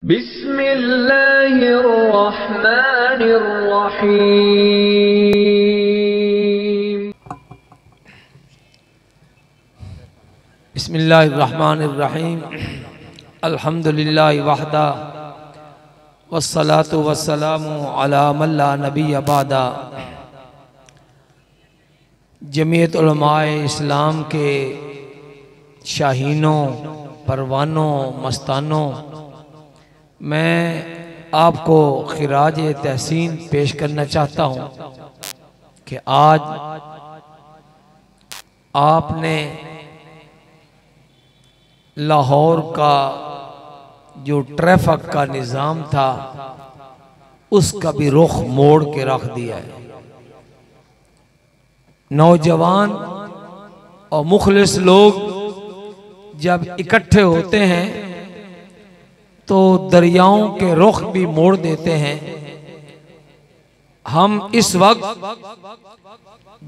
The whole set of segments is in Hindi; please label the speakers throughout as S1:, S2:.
S1: बिस्मिल्लाहिर्रहमानिर्रहीम।
S2: बिस्मिल्लाहिर्रहमानिर्रहीम। अल्हम्दुलिल्लाहि वहदा वस्सलातु वस्सलामु अला मन ला नबिय्य बअदा। जमीयत उलमाए इस्लाम के शाहीनों, परवानों, मस्तानों, मैं आपको खिराज तहसीन पेश करना चाहता हूँ कि आज आपने लाहौर का जो ट्रैफिक का निज़ाम था उसका भी रुख मोड़ के रख दिया है। नौजवान और मुखलिस लोग जब इकट्ठे होते हैं तो दरियाओं के रुख भी मोड़ देते हैं। हम इस वक्त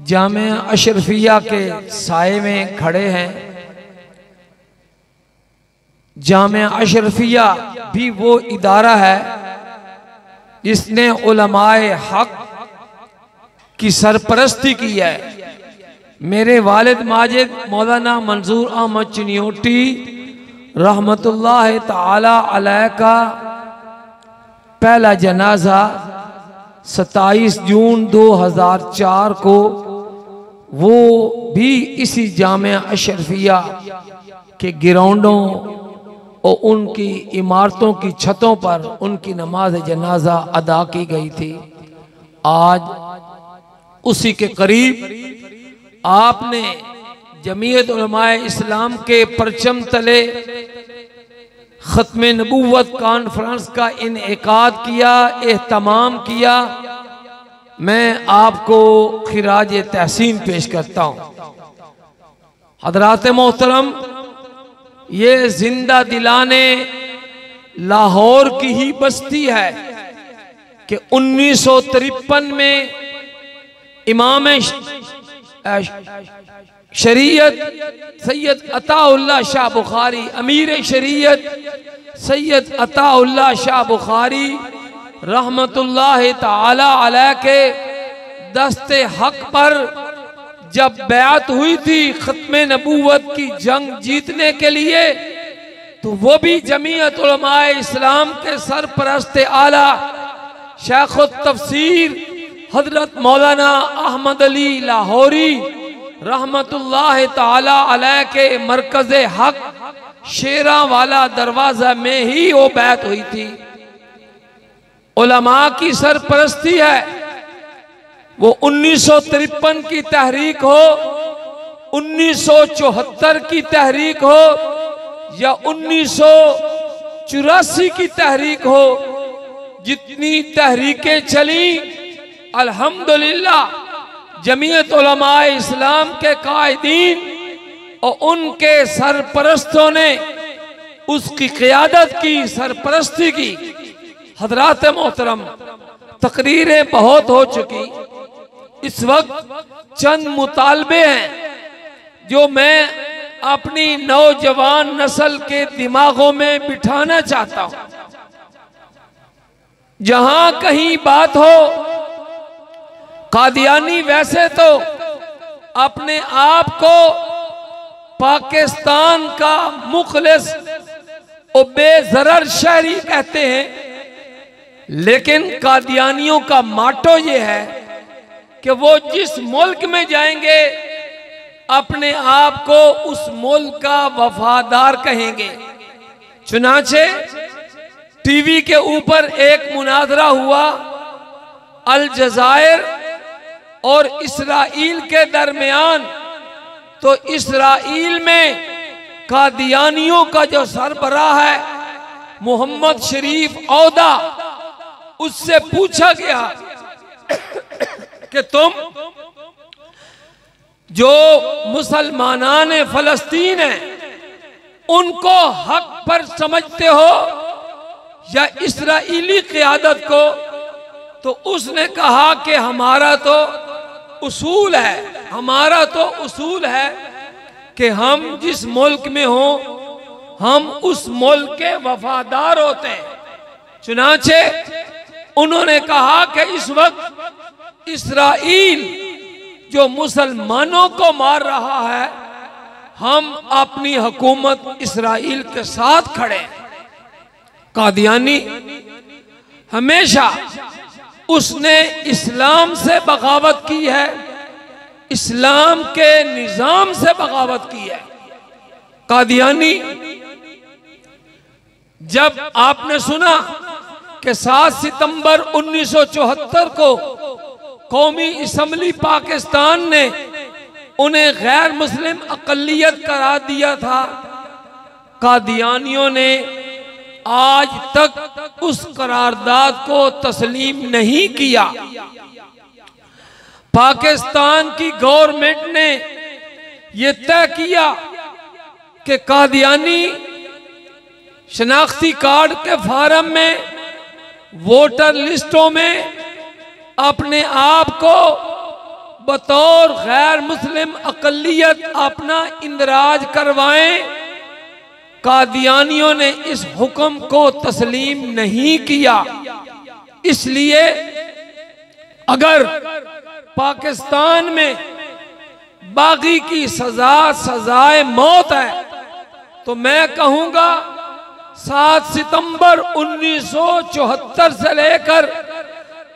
S2: जामिया अशरफिया के साए में खड़े हैं। जामिया अशरफिया भी वो इदारा है जिसने उलमाए हक की सरपरस्ती की है। मेरे वालिद माजिद मौलाना मंजूर अहमद चिनियोटी रहमतुल्लाह ताला अलैह का पहला जनाजा 27 जून 2004 को वो भी इसी जामिया अशरफिया के ग्राउंडों और उनकी इमारतों की छतों पर उनकी नमाज जनाजा अदा की गई थी। आज उसी के करीब आपने जमीयत उलमाए इस्लाम के परचम तले खत्म नबूवत कॉन्फ्रेंस का इनेकाद किया, एहतमाम किया। मैं आपको खिराज तहसीन पेश करता हूँ। हजरात मोहतरम, ये जिंदा दिलाने लाहौर की ही बस्ती है कि 1953 में इमाम शरीयत सैयद अताउल्लाह शाह बुखारी, अमीर शरीयत सैयद अताउल्लाह शाह बुखारी रहमतुल्लाह ताला अलैह के दस्ते हक पर जब बैत हुई थी खत्मे नबूवत की जंग जीतने के लिए, तो वो भी जमीयत उलमाए इस्लाम के सरपरस्त आला शेखुत तफसीर हजरत मौलाना अहमद अली लाहौरी रहमतुल्लाह ताला अलैह के मरकज हक शेरा वाला दरवाजा में ही वो बैत हुई थी। उलमा की सरपरस्ती है। वो 1953 की तहरीक हो, 1974 की तहरीक हो या 1984 की तहरीक हो, जितनी तहरीकें चली अल्हम्दुलिल्लाह जमीयत उलमाए इस्लाम के कायदीन और उनके सरपरस्तों ने उसकी क़ियादत की, सरपरस्ती की। हजरात मोहतरम, तकरीरें बहुत हो चुकी। इस वक्त चंद मुतालबे हैं जो मैं अपनी नौजवान नस्ल के दिमागों में बिठाना चाहता हूं। जहां कहीं बात हो, कादियानी वैसे तो अपने आप को पाकिस्तान का मुखलिस और बेज़रर शहरी कहते हैं, लेकिन कादियानियों का माटो ये है कि वो जिस मुल्क में जाएंगे अपने आप को उस मुल्क का वफादार कहेंगे। चुनाचे टीवी के ऊपर एक मुनाजरा हुआ अल जज़ायर और इसराइल के दरमियान, तो इसराइल में कादियानियों का जो सरबराह है मोहम्मद शरीफ औदा, उससे पूछा गया कि तुम जो मुसलमानान फलस्तीन हैं उनको हक पर समझते हो या इसराइली क़ियादत को? तो उसने कहा कि हमारा तो उसूल है कि हम जिस मुल्क में हों हम उस मुल्क के वफादार होते हैं। चुनाचे उन्होंने कहा कि इस वक्त इस्राइल जो मुसलमानों को मार रहा है, हम अपनी हुकूमत इस्राइल के साथ खड़े। कादियानी हमेशा उसने इस्लाम से बगावत की है, इस्लाम के निजाम से बगावत की है। कादियानी जब आपने सुना कि 7 सितंबर 1974 को कौमी असम्बली पाकिस्तान ने उन्हें गैर मुस्लिम अक़लियत करार दिया था, कादियानियों ने आज तक उस करारदाद को तस्लीम नहीं किया। पाकिस्तान की गवर्नमेंट ने यह तय किया कि कादियानी शनाख्ती कार्ड के फार्म में, वोटर लिस्टों में अपने आप को बतौर गैर मुस्लिम अक़लियत अपना इंदराज करवाएं। कादियानियों ने इस हुक्म को तस्लीम नहीं किया। इसलिए अगर पाकिस्तान में बागी की सजा सजाए मौत है तो मैं कहूंगा 7 सितंबर 1974 से लेकर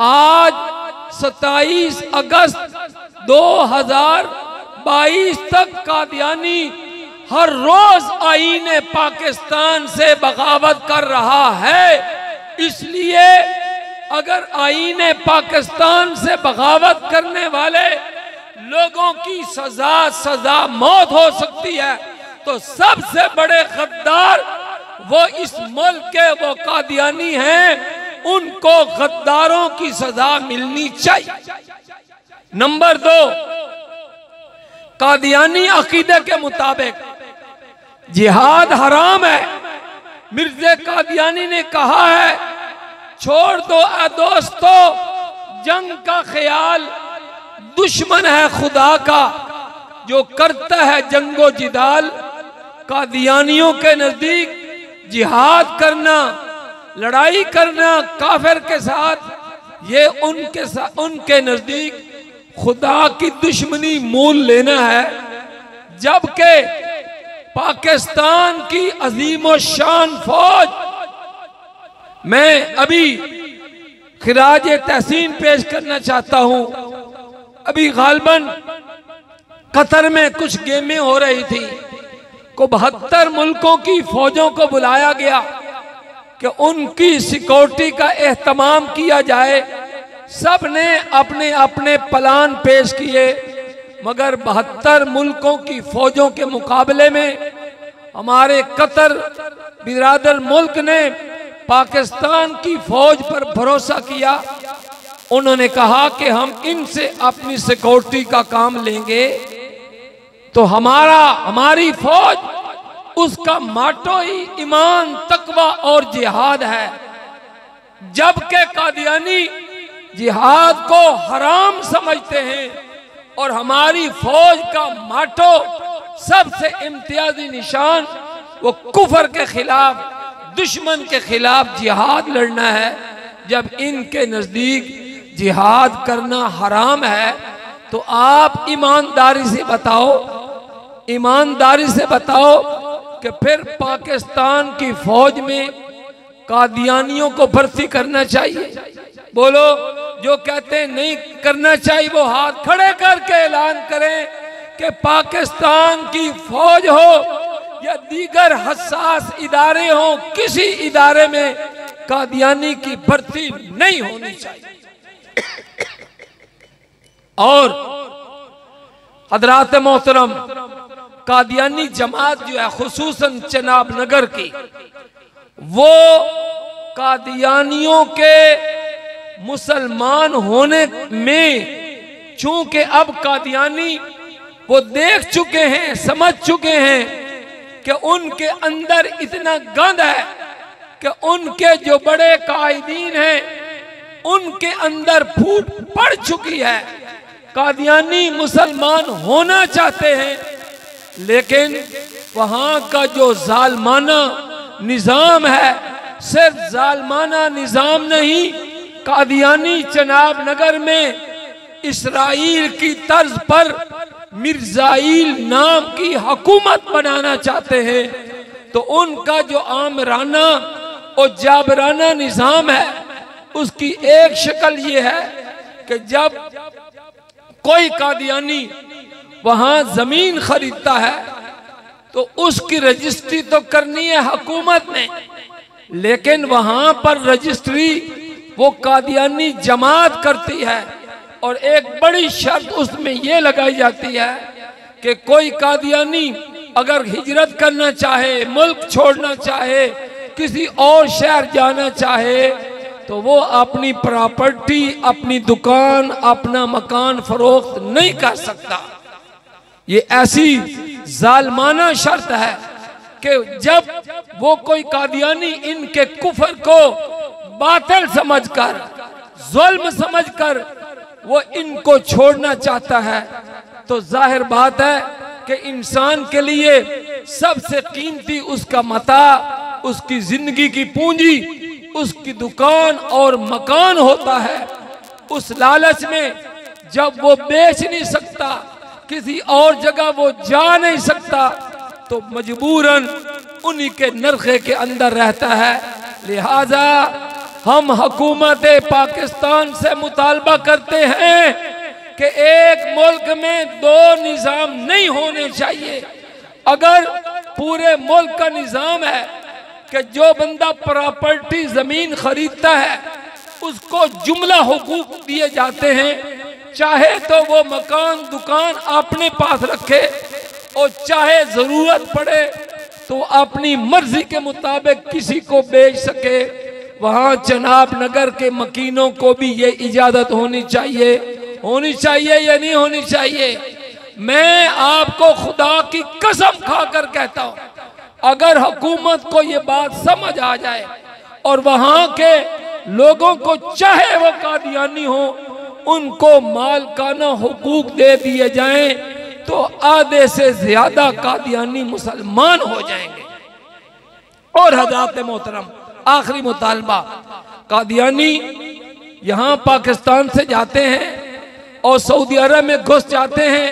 S2: आज 27 अगस्त 2022 तक कादियानी हर रोज आईने पाकिस्तान से बगावत कर रहा है। इसलिए अगर आईने पाकिस्तान से बगावत करने वाले लोगों की सजा मौत हो सकती है, तो सबसे बड़े गद्दार वो इस मुल्क के वो कादियानी हैं, उनको गद्दारों की सजा मिलनी चाहिए। नंबर 2, कादियानी अकीदे के मुताबिक जिहाद हराम है। मिर्ज़ा कादियानी ने कहा है, छोड़ दो ए दोस्तों जंग का ख्याल, दुश्मन है खुदा का जो करता है जंगो जिदाल। कादियानियों के नजदीक जिहाद करना, लड़ाई करना काफिर के साथ, ये उनके नजदीक खुदा की दुश्मनी मोल लेना है। जबकि पाकिस्तान की अजीम शान फौज, मैं अभी खिराज तहसीन पेश करना चाहता हूं। अभी गालबन कतर में कुछ गेमें हो रही थी, को 72 मुल्कों की फौजों को बुलाया गया कि उनकी सिक्योरिटी का एहतमाम किया जाए। सब ने अपने अपने प्लान पेश किए, मगर 72 मुल्कों की फौजों के मुकाबले में हमारे कतर बिरादर मुल्क ने पाकिस्तान की फौज पर भरोसा किया। उन्होंने कहा कि हम इनसे अपनी सिक्योरिटी का काम लेंगे। तो हमारी फौज, उसका माटो ही ईमान, तकवा और जिहाद है। जबकि कादियानी जिहाद को हराम समझते हैं और हमारी फौज का माटो, सबसे इम्तियाजी निशान, वो कुफर के खिलाफ, दुश्मन के खिलाफ जिहाद लड़ना है। जब इनके नजदीक जिहाद करना हराम है, तो आप ईमानदारी से बताओ कि फिर पाकिस्तान की फौज में कादियानियों को भर्ती करना चाहिए? बोलो, जो कहते हैं नहीं करना चाहिए वो हाथ खड़े करके ऐलान करें कि पाकिस्तान की फौज हो या दीगर हसास इदारे हो, किसी इदारे में कादियानी की भर्ती नहीं होनी चाहिए। और हजरात मोहतरम, कादियानी जमात जो है खुसूसन चनाब नगर की, वो कादियानियों के मुसलमान होने में, चूंकि अब कादियानी वो देख चुके हैं, समझ चुके हैं कि उनके अंदर इतना गंद है कि उनके जो बड़े कायदीन हैं उनके अंदर फूट पड़ चुकी है। कादियानी मुसलमान होना चाहते हैं, लेकिन वहां का जो जालमाना निजाम है, सिर्फ जालमाना निजाम नहीं, कादियानी चनाब नगर में इसराइल की तर्ज पर मिर्जाइल नाम की हुकूमत बनाना चाहते हैं। तो उनका जो आमराना और जाबराना निजाम है, उसकी एक शक्ल ये है कि जब कोई कादियानी वहां जमीन खरीदता है तो उसकी रजिस्ट्री तो करनी है हुकूमत ने, लेकिन वहां पर रजिस्ट्री वो कादियानी जमात करती है। और एक बड़ी शर्त उसमें ये लगाई जाती है कि कोई कादियानी अगर हिजरत करना चाहे, मुल्क छोड़ना चाहे, किसी और शहर जाना चाहे, तो वो अपनी प्रॉपर्टी, अपनी दुकान, अपना मकान फरोख्त नहीं कर सकता। ये ऐसी जालमाना शर्त है कि जब वो कोई कादियानी इनके कुफर को बातिल समझकर, जुल्म समझकर वो इनको छोड़ना चाहता है, तो जाहिर बात है कि इंसान के लिए सबसे कीमती उसका मता, उसकी जिंदगी की पूंजी, उसकी दुकान और मकान होता है। उस लालच में जब वो बेच नहीं सकता, किसी और जगह वो जा नहीं सकता, तो मजबूरन उन्हीं के नरखे के अंदर रहता है। लिहाजा हम हुकूमत पाकिस्तान से मुतालबा करते हैं कि एक मुल्क में दो निज़ाम नहीं होने चाहिए। अगर पूरे मुल्क का निज़ाम है कि जो बंदा प्रॉपर्टी जमीन खरीदता है उसको जुमला हुकूक दिए जाते हैं, चाहे तो वो मकान दुकान अपने पास रखे और चाहे जरूरत पड़े तो अपनी मर्जी के मुताबिक किसी को बेच सके। वहां चनाब नगर के मकीनों को भी ये इजाजत होनी चाहिए या नहीं होनी चाहिए? मैं आपको खुदा की कसम खाकर कहता हूं, अगर हुकूमत को ये बात समझ आ जाए और वहां के लोगों को चाहे वो कादियानी हो, उनको मालकाना हुकूक दे दिए जाएं, तो आधे से ज्यादा कादियानी मुसलमान हो जाएंगे। और हज़रात मोहतरम, आखिरी मुतालबा, कादियानी यहाँ पाकिस्तान से जाते हैं और सऊदी अरब में घुस जाते हैं,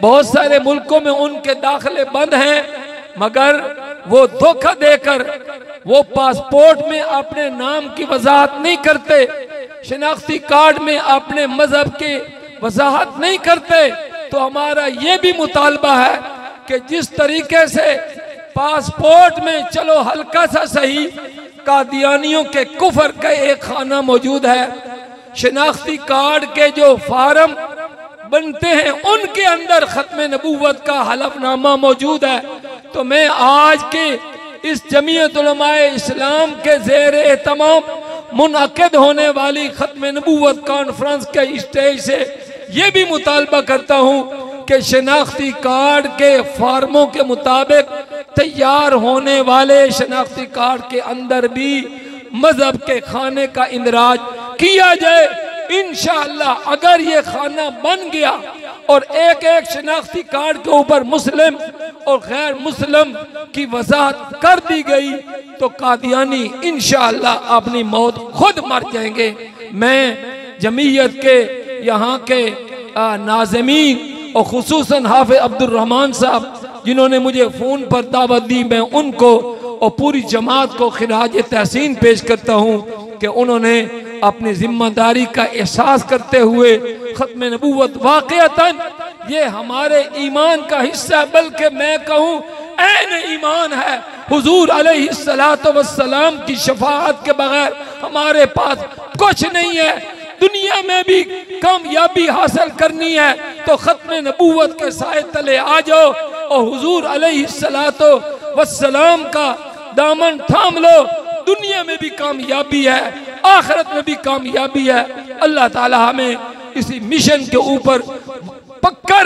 S2: बहुत सारे मुल्कों में उनके दाखिले बंद हैं, मगर वो धोखा देकर वो पासपोर्ट में अपने नाम की वजाहत नहीं करते, शनाख्ती कार्ड में अपने मजहब की वजाहत नहीं करते। तो हमारा ये भी मुतालबा है कि जिस तरीके से पासपोर्ट में चलो हल्का सा सही कादियानियों के कुफर का एक खाना मौजूद है, शनाख्ती कार्ड के जो फार्म बनते हैं उनके अंदर खत्म नबूवत का हलफनामा मौजूद है। तो मैं आज के इस जमीयत उलमाए इस्लाम के ज़ेर एहतमाम मुनअक़िद होने वाली खत्म नबूवत कॉन्फ्रेंस के स्टेज से ये भी मुतालबा करता हूँ कि शनाख्ती कार्ड के फार्मों के मुताबिक तैयार होने वाले शनाख्ती कार्ड के अंदर भी मजहब के खाने का इंदराज किया जाए। इंशाअल्लाह अगर ये खाना बन गया और एक एक शनाख्ती कार्ड के ऊपर मुस्लिम और गैर मुस्लिम की वजाहत कर दी गई तो कादियानी इंशाअल्लाह अपनी मौत खुद मर जाएंगे। मैं जमीयत के यहाँ के नाज़मीन और खुसूसन हाफिज़ अब्दुल रहमान साहब जिन्होंने मुझे फ़ोन पर दावत दी, मैं उनको और पूरी जमात को खिराज तहसीन पेश करता हूँ कि उन्होंने अपनी जिम्मेदारी का एहसास करते हुए खत्म नबूवत वाक़अतन ये हमारे ईमान का हिस्सा, बल्कि मैं कहूँ ऐन ईमान है। हुजूर अलैहिस्सलातु वस्सलाम की शफाअत के बगैर हमारे पास कुछ नहीं है। दुनिया में भी कामयाबी हासिल करनी है तो खत्म नबूवत के साए तले आ जाओ और हुजूर अलैहिस्सलातु वस्सलाम का दामन थाम लो। दुनिया में भी कामयाबी है, आखिरत में भी कामयाबी है। अल्लाह ताला हमें इसी मिशन के ऊपर पक्का